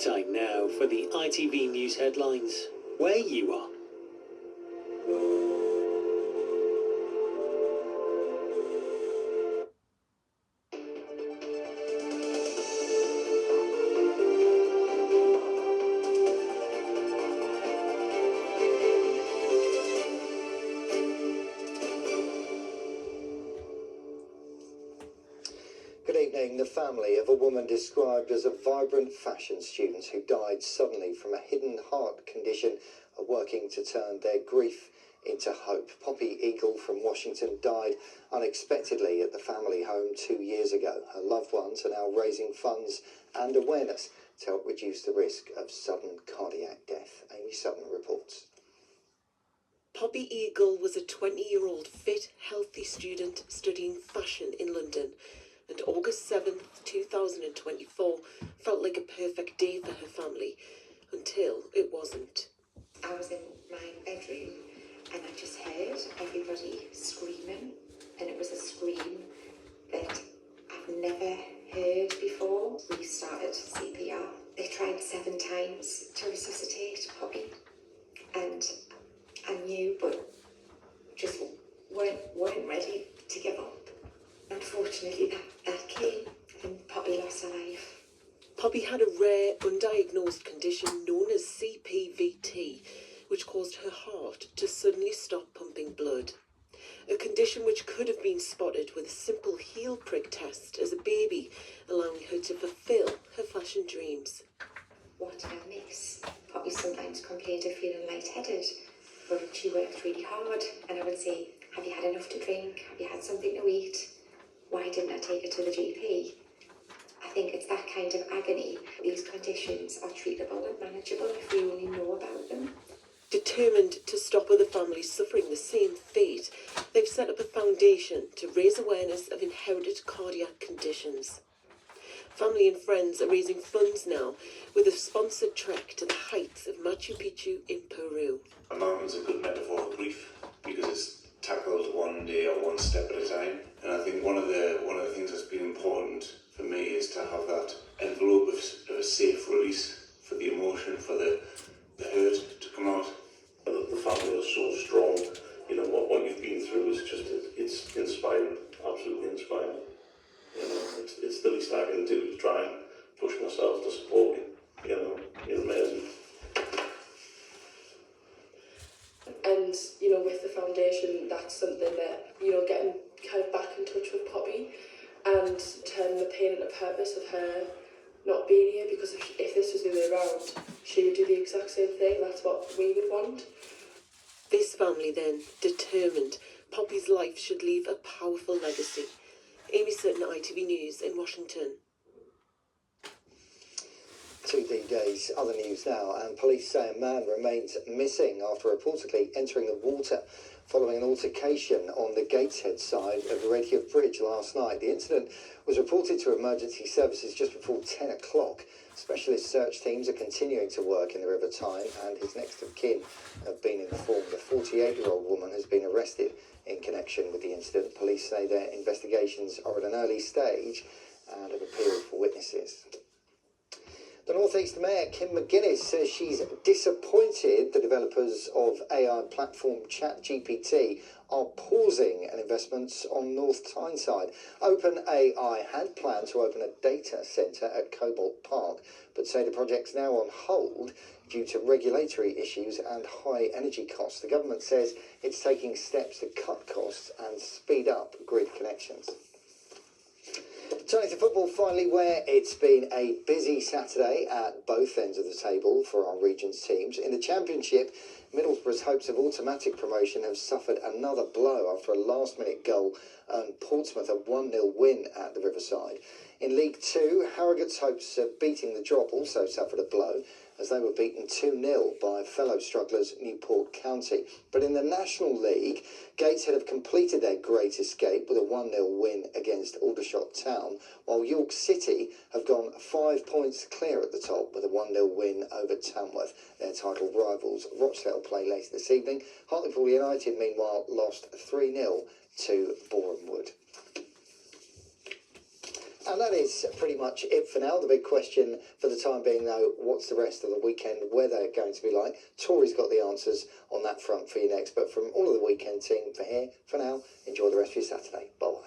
Time now for the ITV News headlines, where you are. Good evening. The family of a woman described as a vibrant fashion student who died suddenly from a hidden heart condition are working to turn their grief into hope. Poppy Eagle from Washington died unexpectedly at the family home 2 years ago. Her loved ones are now raising funds and awareness to help reduce the risk of sudden cardiac death. Amy Sutton reports. Poppy Eagle was a 20-year-old fit, healthy student studying fashion in London, and August 7th, 2024 felt like a perfect day for her family, until it wasn't. I was in my bedroom and I just heard everybody screaming, and it was a scream that I've never heard before. We started CPR. They tried 7 times to resuscitate Poppy, and I knew, but just weren't ready to give up. Unfortunately, that came, and Poppy lost her life. Poppy had a rare, undiagnosed condition known as CPVT, which caused her heart to suddenly stop pumping blood. A condition which could have been spotted with a simple heel prick test as a baby, allowing her to fulfill her fashion dreams. What did I miss? Poppy sometimes complained of feeling lightheaded, but she worked really hard, and I would say, have you had enough to drink? Have you had something to eat? Why didn't I take her to the GP? I think it's that kind of agony. These conditions are treatable and manageable if we only know about them. Determined to stop other families suffering the same fate, they've set up a foundation to raise awareness of inherited cardiac conditions. Family and friends are raising funds now with a sponsored trek to the heights of Machu Picchu in Peru. A mountain's a good metaphor for grief because it's tackled one day or one step at a time. And I think one of the things that's been important for me is to have that envelope of a safe release for the emotion, for the hurt to come out. The family is so strong. You know what you've been through is just it's inspiring, absolutely inspiring. You know, it's the least I can do to try and push myself to support you. You know, you're amazing. And, with the foundation, that's something that, getting kind of back in touch with Poppy and turning the pain into purpose of her not being here, because if this was the other way around, she would do the exact same thing. That's what we would want. This family then, determined Poppy's life should leave a powerful legacy. Amy Sutton, ITV News in Washington. 2 days, other news now, and police say a man remains missing after reportedly entering the water following an altercation on the Gateshead side of Redhill Bridge last night. The incident was reported to emergency services just before 10 o'clock. Specialist search teams are continuing to work in the River Tyne, and his next of kin have been informed. The 48-year-old woman has been arrested in connection with the incident. Police say their investigations are at an early stage and have appealed for witnesses. The North East Mayor, Kim McGuinness, says she's disappointed the developers of AI platform ChatGPT are pausing investments on North Tyneside. OpenAI had planned to open a data centre at Cobalt Park, but say the project's now on hold due to regulatory issues and high energy costs. The government says it's taking steps to cut costs and speed up grid connections. Turning to football finally, where it's been a busy Saturday at both ends of the table for our region's teams. In the Championship, Middlesbrough's hopes of automatic promotion have suffered another blow after a last-minute goal earned Portsmouth a 1-0 win at the Riverside. In League Two, Harrogate's hopes of beating the drop also suffered a blow as they were beaten 2-0 by fellow strugglers Newport County. But in the National League, Gateshead have completed their great escape with a 1-0 win against Aldershot Town, while York City have gone 5 points clear at the top with a 1-0 win over Tamworth, their title rivals. Rochdale play later this evening. Hartlepool United, meanwhile, lost 3-0 to Boreham Wood. And that is pretty much it for now. The big question for the time being, though, what's the rest of the weekend weather going to be like? Tori's got the answers on that front for you next. But from all of the weekend team for here, for now, enjoy the rest of your Saturday. Bye.